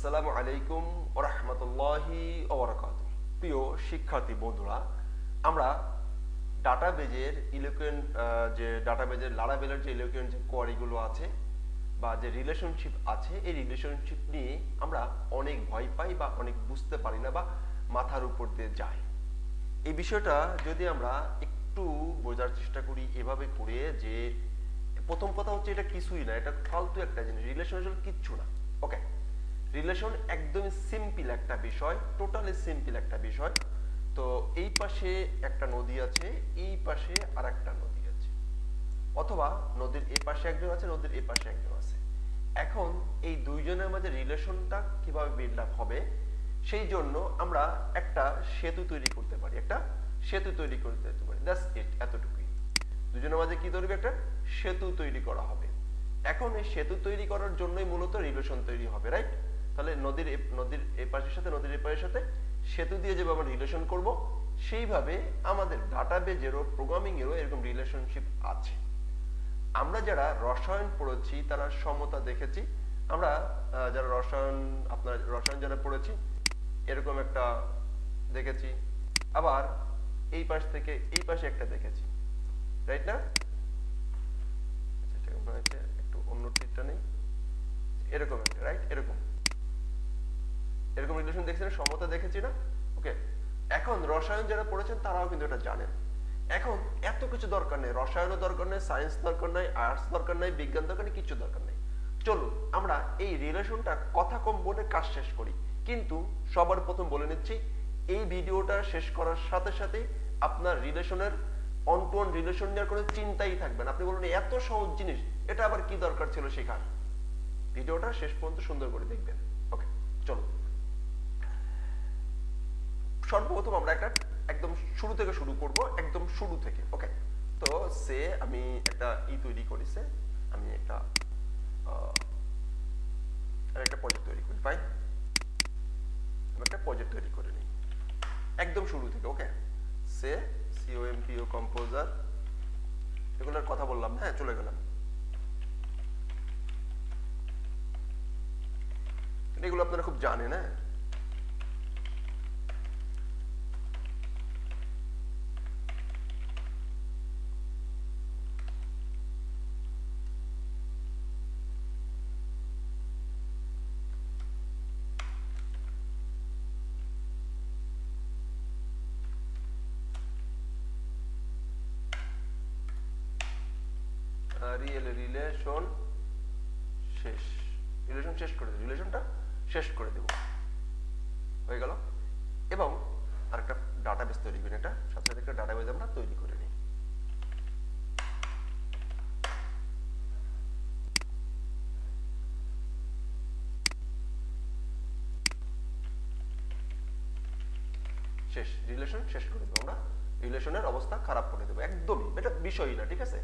আসসালামু আলাইকুম ওয়া রাহমাতুল্লাহি ওয়া বারাকাতুহু। প্রিয় শিক্ষার্থী বন্ধুরা, আমরা ডাটাবেজের লারাভেলের যে ইলোকুয়েন্ট যে কোয়ারিগুলো আছে বা যে রিলেশনশিপ আছে, এই রিলেশনশিপ নিয়ে আমরা অনেক ভয় পাই বা অনেক বুঝতে পারি না বা মাথার উপর দিয়ে যায়। এই বিষয়টা যদি আমরা একটু বোঝার চেষ্টা করি এভাবে করে, যে প্রথম কথা হচ্ছে এটা কিছুই না, এটা ফালতু একটা জিনিস। রিলেশন আসলে কিচ্ছু না। ওকে, রিলেশন একদমই সিম্পল একটা বিষয়, টোটালি সিম্পল একটা বিষয়। তো এই পাশে একটা নদী আছে, এই পাশে আর একটা নদী আছে, অথবা নদীর এ পাশে একজন আছে, নদীর এ পাশে একজন আছে। এখন এই দুইজনের মাঝে রিলেশনটা কিভাবে বিল্ড আপ হবে, সেই জন্য আমরা একটা সেতু তৈরি করতে পারি, দ্যাটস ইট, এতটুকুই। দুজনের মাঝে কি তৈরি, একটা সেতু তৈরি করা হবে। এখন এই সেতু তৈরি করার জন্যই মূলত রিলেশন তৈরি হবে, রাইট? তাহলে নদীর এই পাশের সাথে নদীর এই পাশের সাথে সেতু দিয়ে যেভাবে আমরা রিলেশন করব, সেইভাবে আমাদের ডাটাবেজেরও প্রোগ্রামিংয়েরও এরকম রিলেশনশিপ আছে। আমরা যারা রসায়ন পড়েছি তারা সমতা দেখেছি। আমরা যারা রসায়ন যারা পড়েছি এরকম একটা দেখেছি, আবার এই পাশ থেকে এই পাশে একটা দেখেছি, রাইট না? একটু অন্য টিপটা নেই, এরকম একটা, রাইট? এরকম রিলেশন দেখছি না, সমতা দেখেছি না? ওকে, এখন রসায়ন যারা পড়েছেন তারাও কিন্তু এটা জানেন। এখন এত কিছু দরকার নেই, রসায়নও দরকার নেই, সায়েন্স দরকার নেই, আর্টস দরকার নেই, বিজ্ঞান দরকার নেই, কিছু দরকার নেই। চলুন আমরা এই রিলেশনটা কথা কম বলে কাজ শেষ করি। কিন্তু সবার প্রথম বলে নিচ্ছি, এই ভিডিওটা শেষ করার সাথে সাথেই আপনার রিলেশনের অন টু অন রিলেশন নেওয়ার কোনো চিন্তাই থাকবে না। আপনি বলুন এত সহজ জিনিস, এটা আবার কি দরকার ছিল শেখার? ভিডিওটা শেষ পর্যন্ত সুন্দর করে দেখবেন। ওকে, চলো সর্বপ্রথম আমরা একদম শুরু থেকে শুরু করব, একদম শুরু থেকে। ওকে, তো আমি একটা তৈরি করেছে, আমি একটা প্রজেক্ট তৈরি করি, ফাইন। আমি একটা প্রজেক্ট তৈরি করে নিই একদম শুরু থেকে। ওকে, COMPO কম্পোজার, এগুলোর কথা বললাম, হ্যাঁ, চলে গেলাম। এগুলো আপনারা খুব জানেন, হ্যাঁ। রিলেশনটা শেষ করে দেব, হয়ে গেল। এবং আরেকটা ডাটাবেস তৈরি করি, এটা সাথে সাথে একটা ডাটাবেস আমরা তৈরি করে নিই। রিলেশন শেষ করে দেবো আমরা, রিলেশনের অবস্থা খারাপ করে দেবো একদমই, এটা বিষয়ই না, ঠিক আছে?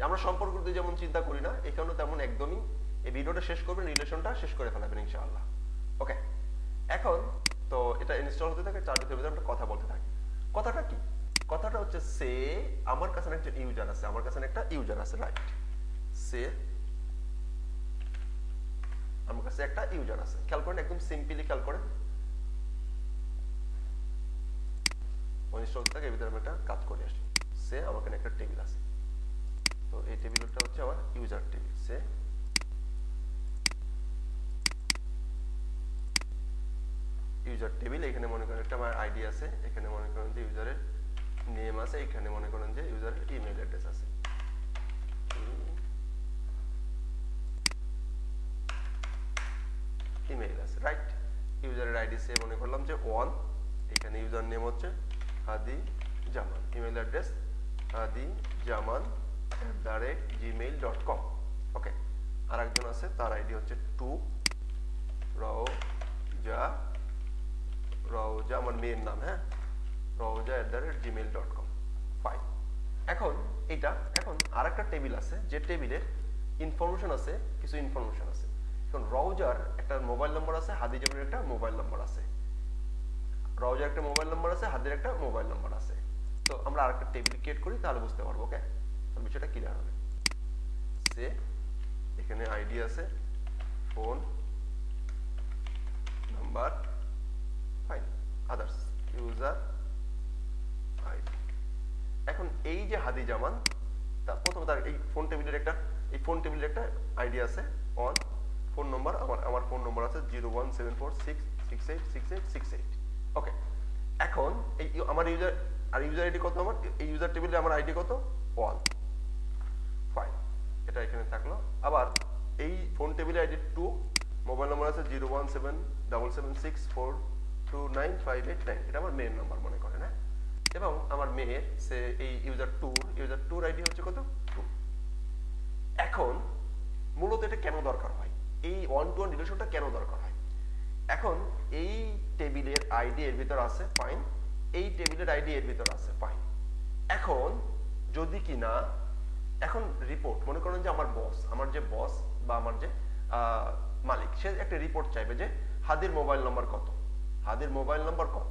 আমরা সম্পর্ক দিয়ে যেমন চিন্তা করি না, এখানেও তেমন একদমই। এই ভিডিওটা শেষ করবেন, রিলেশনটা শেষ করে ফেলাবেন ইনশাআল্লাহ। ওকে, এখন তো এটা ইনস্টল হতে থাকে, চার ভিতরে আমরা কথা বলতে থাকি। কথাটা কি? কথাটা হচ্ছে আমার কাছে একটা ইউজার আছে, রাইট? আমার কাছে একটা ইউজার আছে, খেয়াল করেন, একদম সিম্পলি খেয়াল করেন। এর ভিতরে আমি একটা কাজ করে আসি। আমার এখানে একটা টেবিল আছে, তো এই টেবিলটা হচ্ছে আমার ইউজার টেবিল। ইউজার টেবিল, এখানে মনে করেন একটা আমার আইডি আছে, এখানে মনে করেন যে ইউজারের নেম আছে, এখানে মনে করেন যে ইউজারের ইমেল অ্যাড্রেস আছে। ইমেল আছে, রাইট? ইউজারের আইডি মনে করলাম যে 1, এখানে ইউজার নেম হচ্ছে হাদি জামান, ইমেল অ্যাড্রেস hadijaman@gmail.com। ওকে, আর একজন আছে, তার আইডি হচ্ছে 2 রওজা, আমার মেয়ের নাম, হ্যাঁ, রওজা@gmail.com। ফাইন। এখন আর একটা টেবিল আছে, যে টেবিলের ইনফরমেশন আছে, কিছু ইনফরমেশন আছে। এখন রওজার একটা মোবাইল নম্বর আছে, হাদি জামানের একটা মোবাইল নম্বর আছে, রওজার একটা মোবাইল নম্বর আছে, হাদির একটা মোবাইল নম্বর আছে। তো আমরা আরেকটা টেবিল ক্রিয়েট করি, তাহলে বুঝতে পারবো। ওকে, তাহলে বিষয়টা ক্লিয়ার হবে। এখানে আইডি আছে, phone, but fine others user ID. এখন এই যে হাদি জামান, প্রথমে তার এই ফোন টেবিলের একটা আইডি আছে 1, ফোন নম্বর আমার ফোন নম্বর আছে 01746686868। ওকে, এখন এই আমার ইউজার আইডি কত, আমার এই ইউজার টেবিলে আমার আইডি কত 1, ফাইন, এটা এখানে থাকলো। আবার এই ফোন টেবিলে আইডি 2, মোবাইল নম্বর আছে 0177764295889, এটা আমার মেয়ের নাম্বার মনে করেন, হ্যাঁ। এবং আমার মেয়ের সে এই ইউজার টুর আইডি হচ্ছে কত 2। এখন মূলত এটা কেন দরকার হয়, এই 1-to-1 রিলেশনটা কেন দরকার হয়? এখন এই টেবিলের আইডি এর ভিতর আছে, ফাইন, এই টেবিলের আইডি এর ভিতর আছে, ফাইন। এখন যদি কিনা এখন রিপোর্ট, মনে করেন যে আমার যে বস বা আমার যে মালিক, সে একটা রিপোর্ট চাইবে যে হাদির মোবাইল নাম্বার কত।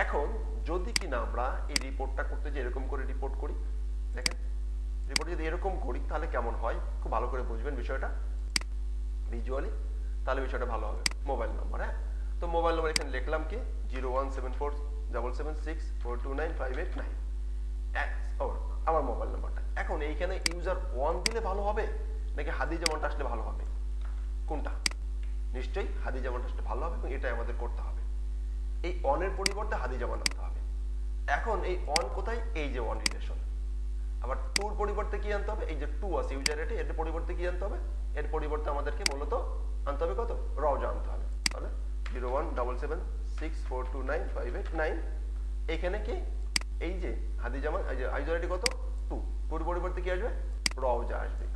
এখন যদি কিনা আমরা এই রিপোর্টটা করতে যে এরকম করে রিপোর্ট করি, দেখেন রিপোর্ট যদি এরকম করি তাহলে কেমন হয়, খুব ভালো করে বুঝবেন বিষয়টা ভিজুয়ালি, তাহলে বিষয়টা ভালো হবে। মোবাইল নাম্বার, হ্যাঁ, তো মোবাইল নাম্বার এখানে লিখলাম কি 0174776429589, আমার মোবাইল নাম্বারটা। এখন এইখানে ইউজার 1 দিলে ভালো হবে নাকি হাদি জামানটা আসলে ভালো হবে? কোনটা? নিশ্চয়ই হাদি জামানটা আসলে ভালো হবে, এবং এটাই আমাদের করতে হবে। এই অনের পরিবর্তে হাদি জামান আনতে হবে। এখন এই অন কোথায়? এই যে অন রিলেশন। আবার টুর পরিবর্তে কি আনতে হবে? এই যে 2 আছে ইউজার আইডি, এর পরিবর্তে কি আনতে হবে? এর পরিবর্তে আমাদেরকে মূলত আনতে হবে কত? রওজা আনতে হবে। তাহলে 01776429589, এখানে কি এই যে হাদি জামান, এই যে ইউজার আইডি কত 2, টুর পরিবর্তে কি আসবে? রওজা আসবে।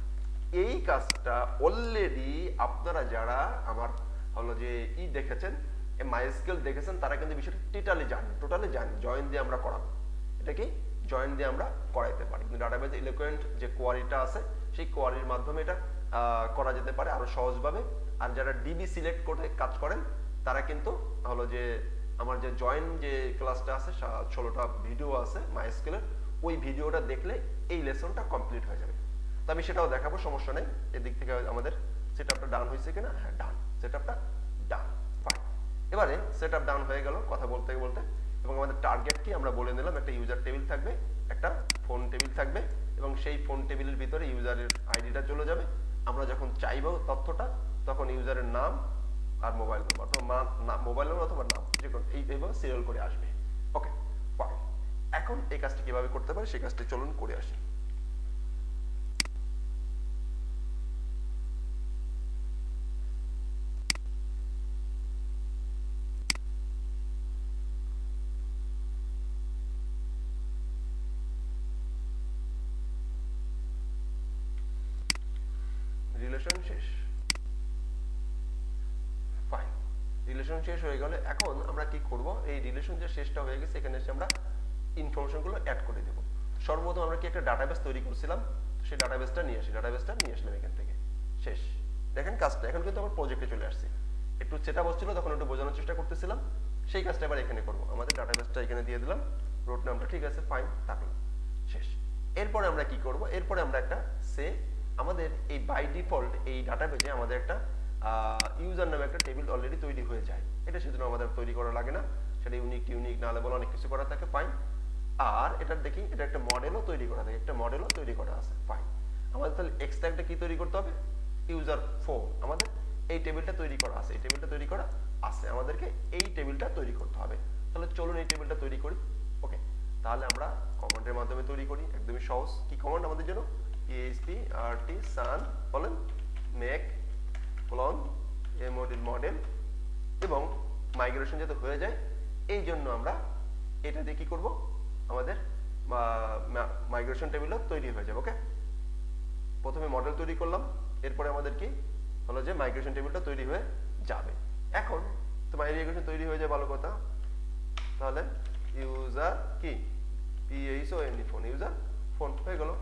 এই কাজটা অলরেডি আপনারা যারা আমার হলো যে দেখেছেন, মাইস্কেল দেখেছেন, তারা কিন্তু বিষয়টা টোটালি জানি জয়েন দিয়ে আমরা করাবো। এটা কি জয়েন দিয়ে আমরা করাইতে পারি, কিন্তু ডাটাবেজ ইলোকুয়েন্ট যে কোয়ারিটা আছে সেই কোয়ারির মাধ্যমে এটা করা যেতে পারে আরো সহজভাবে। আর যারা ডিবি সিলেক্ট করে কাজ করেন তারা কিন্তু হলো যে আমার যে জয়েন যে ক্লাসটা আছে 16টা ভিডিও আছে মাইস্কেলের, ওই ভিডিওটা দেখলে এই লেসনটা কমপ্লিট হয়ে যাবে। তো আমি সেটাও দেখাবো, সমস্যা নেই। এদিক থেকে আমাদের সেটআপটা ডান হয়েছে কিনা, হ্যাঁ ডান, সেটআপটা ডান, ফাইন। এবারে সেটআপ ডাউন হয়ে গেল কথা বলতে বলতে, এবং আমাদের টার্গেট কি আমরা বলে নিলাম, একটা ইউজার টেবিল থাকবে, একটা ফোন টেবিল থাকবে, এবং সেই ফোন টেবিলের ভিতরে ইউজারের আইডিটা চলে যাবে। আমরা যখন চাইবো তথ্যটা, তখন ইউজারের নাম আর মোবাইল নাম্বার, অথবা মোবাইল নাম্বার অথবা নাম, যে কোনো এইভাবে সিরিয়াল করে আসবে। ওকে, ফাইন। এখন এই কাজটি কিভাবে করতে পারে সেই কাজটি চলুন করে আসি। রিলেশন শেষ, ফাইন। রিলেশন শেষ হয়ে গেলে এখন আমরা কি করব? এই রিলেশন যে শেষটা হয়ে গেছে, এখানে এসে আমরা ইনফরমেশনগুলো অ্যাড করে দেব। সর্বপ্রথম আমরা কি একটা ডাটাবেস তৈরি করছিলাম, সেই ডাটাবেসটা নিয়ে আসলাম এখান থেকে। শেষ, দেখেন কাজটা এখন কিন্তু আমার প্রজেক্টে চলে আসছে। একটু সেটআপ হচ্ছিল, তখন একটু বোঝানোর চেষ্টা করতেছিলাম, সেই কাজটা এবার এখানে করব। আমাদের ডাটাবেসটা এখানে দিয়ে দিলাম, রোড নামটা ঠিক আছে, ফাইন থাকলো, শেষ। এরপরে আমরা কি করব? এরপরে আমরা একটা আমাদের এই বাই ডিফল্ট এই ডাটাবেজে আমাদের একটা ইউজার নামে একটা টেবিল অলরেডি তৈরি হয়ে যায়। এটা সেজন্য আমাদের তৈরি করা লাগে না, সেটা ইউনিক না লেভেল অনেক কিছু করা থাকে, ফাইন। আর এটার দেখি এটা একটা মডেলও তৈরি করা থাকে, একটা মডেলও তৈরি করা আছে, ফাইন। আমাদের তাহলে এক্সট্রা একটা কি তৈরি করতে হবে? User phone. আমাদের এই টেবিলটা তৈরি করা আছে, আমাদেরকে এই টেবিলটা তৈরি করতে হবে। তাহলে চলুন এই টেবিলটা তৈরি করি। ওকে, তাহলে আমরা কমান্ডের মাধ্যমে তৈরি করি, একদমই সহজ। কি কমান্ড আমাদের জন্য? php rt sun বলেন মেক ক্লোন এ মডেল, এবং মাইগ্রেশন যাতে হয়ে যায় এই জন্য আমরা এটা দিয়ে কি করব? আমাদের মাইগ্রেশন টেবিলও তৈরি হয়ে যাবে। ওকে, প্রথমে মডেল তৈরি করলাম, এরপরে আমাদের কি হলো যে মাইগ্রেশন টেবিলটা তৈরি হয়ে যাবে। এখন তো মাইগ্রেশন তৈরি হয়ে যায়, ভালো কথা। তাহলে ইউজার কি ফোন, ইউজার ফোন হয়ে গেল,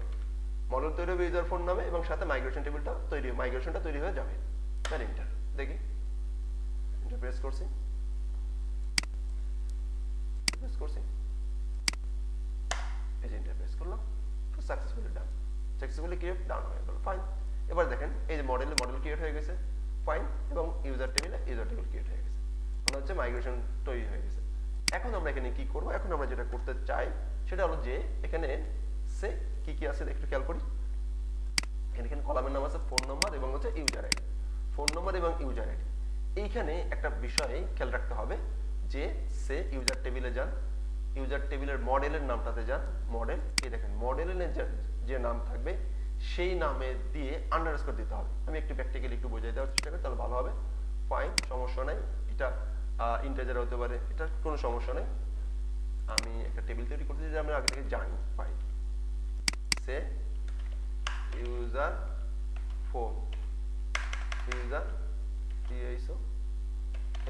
মডেল তৈরি হবে ইউজার ফোন নামে, এবং সাথে মাইগ্রেশনটা তৈরি হয়ে যাবে। এন্টার দেখি, এন্টার প্রেস করছি, এই যে এন্টার প্রেস করলাম, সাকসেসফুলি ক্রিয়েট ডাউন হয়ে গেল, ফাইন। এবার দেখেন এই যে মডেল ক্রিয়েট হয়ে গেছে, ফাইন, এবং ইউজার টেবিল ক্রিয়েট হয়ে গেছে। মানে হচ্ছে মাইগ্রেশন তৈরি হয়ে গেছে। এখন আমরা এখানে কি করব, এখন আমরা যেটা করতে চাই সেটা হলো যে এখানে সে কি কি আছে একটু খেয়াল করি। এখানে কলামের নাম আছে ফোন নাম্বার এবং হচ্ছে ইউজার আইডি। ফোন নাম্বার এবং ইউজার আইডি, এইখানে একটা বিষয় খেয়াল রাখতে হবে যে সে ইউজার টেবিলে যান, ইউজার টেবিলের মডেলের নামটাতে যান, মডেল এই দেখেন মডেলের যে নাম থাকবে সেই নামে দিয়ে আন্ডারস্কোর দিতে হবে। আমি একটু প্র্যাকটিক্যালি একটু বোঝাই দেওয়ার চেষ্টা করি তাহলে ভালো হবে। ফাইন, সমস্যা নাই, এটা ইন্টিজার হতে পারে, এটা কোনো সমস্যা নেই। আমি একটা টেবিল তৈরি করতে যে আমি আগে থেকে জানি। ফাইন, সে user phone, user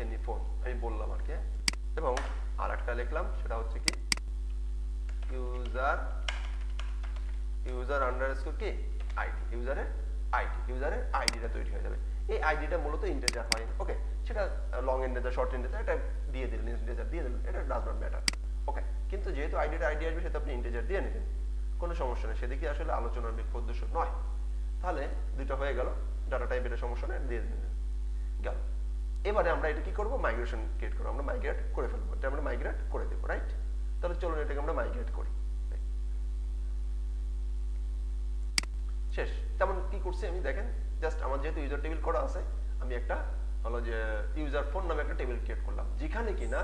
any phone আমি বললাম আর কি, এবং আর একটা লিখলাম সেটা হচ্ছে কি ইউজার আন্ডারস্কোর কি আইডি, ইউজারের আইডিটা তৈরি হয়ে যাবে। এই আইডিটা মূলত ইন্টিজার হয়, ওকে, সেটা লং ইন্টিজার শর্ট ইন্টিজার এটা দিয়ে দিলেন, ইন্টিজার দিয়ে দিলেন, এটা ডাজ নট ম্যাটার, ওকে। কিন্তু যেহেতু আইডি আসবে সেটা আপনি ইন্টিজার দিয়ে নেবেন, কোনো সমস্যা নেই, সেদিকে আসলে আলোচনার উদ্দেশ্য নয়। তাহলে দুটো হয়ে গেল, ডাটা টাইপ এটা সমস্যা নেই, দিয়ে দিলেন, গেল। এবারে আমরা এটা কি করব, মাইগ্রেশন ক্রিয়েট করব, আমরা মাইগ্রেট করে ফেলবো, এটা আমরা মাইগ্রেট করে দেবো, রাইট। তাহলে চলুন এটাকে আমরা মাইগ্রেট করি। শেষ। তেমন কি করছি আমি দেখেন, জাস্ট আমার যেহেতু ইউজার টেবিল করা আছে, আমি একটা হলো যে ইউজার ফোন নামে একটা টেবিল ক্রিয়েট করলাম, যেখানে কিনা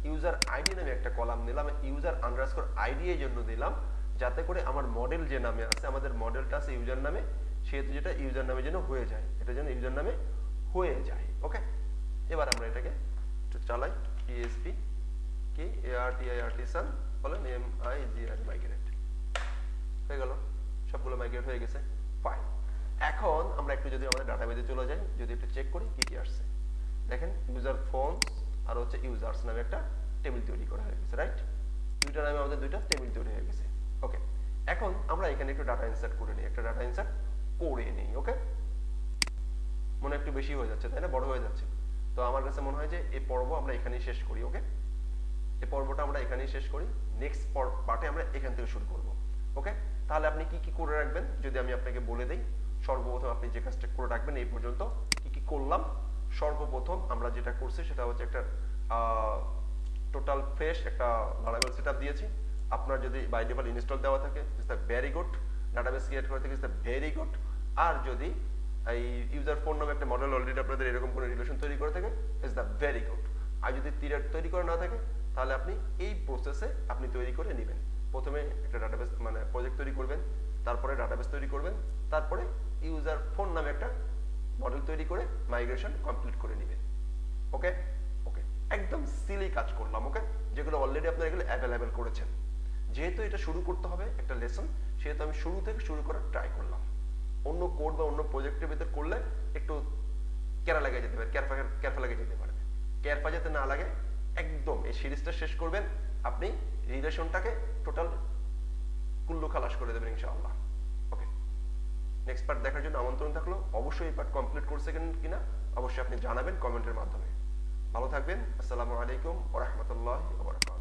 ইউজার আইডি নামে একটা কলাম দিলাম, ইউজার আন্ডারস্কোর আইডি এর জন্য দিলাম যাতে করে আমার মডেল যে নামে আছে, আমাদের মডেলটা আছে ইউজার নামে, সেহেতু যেটা ইউজার নামে যেন হয়ে যায়, এটা যেন ইউজার নামে হয়ে যায়, ওকে। এবার আমরা এটাকে একটু চালাই, PHP কি ARTIRTSON বলেন MIGR মাইগ্রেট হয়ে গেল, সবগুলো মাইগ্রেট হয়ে গেছে, ফাইন। এখন আমরা একটু যদি আমাদের ডাটাবেজে চলে যাই, যদি একটু চেক করি কি কি আসছে, দেখেন ইউজার ফোনস আর হচ্ছে ইউজার্স নামে একটা টেবিল তৈরি করা হয়ে গেছে, রাইট। দুইটা নামে আমাদের দুইটা টেবিল তৈরি হয়ে গেছে, ওকে। এখন আমরা এখানে একটু ডাটা ইনসার্ট করে নিই, একটা ডাটা ইনসার্ট করে নিই, ওকে। মনে একটু বেশি হয়ে যাচ্ছে তাই না, বড় হয়ে যাচ্ছে, তো আমার কাছে মনে হয় যে এই পর্ব আমরা এখানেই শেষ করি, ওকে। এই পর্বটা আমরা এখানেই শেষ করি, নেক্সট পার্টে আমরা এখান থেকে শুরু করব, ওকে। তাহলে আপনি কি কি করে রাখবেন যদি আমি আপনাকে বলে দেই, সর্বপ্রথম আপনি যে কাজটা করে রাখবেন এই পর্যন্ত কি কি করলাম। সর্বপ্রথম আমরা যেটা করছি সেটা হচ্ছে একটা টোটাল ফ্রেশ একটা লারাভেল সেটআপ দিয়েছি। আপনার যদি বাই ডিফল্ট ইনস্টল দেওয়া থাকে it's the very good, database create করে থাকে ইটস দ্য ভেরি গুড। আর যদি এই ইউজার ফোন নামে একটা মডেল অলরেডি আপনাদের এরকম কোনো রিলেশন তৈরি করে থাকে ইটস দ্য ভেরি গুড। আর যদি তৈরি করে না থাকে তাহলে আপনি এই প্রসেসে আপনি তৈরি করে নেবেন। প্রথমে একটা ডাটাবেস মানে প্রজেক্ট তৈরি করবেন, তারপরে ডাটাবেস তৈরি করবেন, তারপরে ইউজার ফোন নামে একটা মডেল তৈরি করে মাইগ্রেশন কমপ্লিট করে নেবেন, ওকে। ওকে, একদম সিলি কাজ করলাম, ওকে, যেগুলো অলরেডি আপনারা এগুলো অ্যাভেলেবেল করেছেন। যেহেতু এটা শুরু করতে হবে একটা লেসন, সেহেতু আমি শুরু থেকে শুরু করার ট্রাই করলাম। অন্য কোড বা অন্য প্রজেক্টের ভিতর করলে একটু ক্যারা লেগে যেতে পারে, ক্যারফা লেগে যেতে পারে। ক্যারফা যাতে না লাগে, একদম এই সিরিজটা শেষ করবেন, আপনি রিলেশনটাকে টোটাল কুল্লু খালাস করে দেবেন ইনশাআল্লাহ, ওকে। নেক্সট পার্ট দেখার জন্য আমন্ত্রণ থাকলো। অবশ্যই এই পার্ট কমপ্লিট করছেন কিনা অবশ্যই আপনি জানাবেন কমেন্টের মাধ্যমে। ভালো থাকবেন। আসসালামু আলাইকুম ওয়া রাহমাতুল্লাহি ওয়া বারাকাতুহু।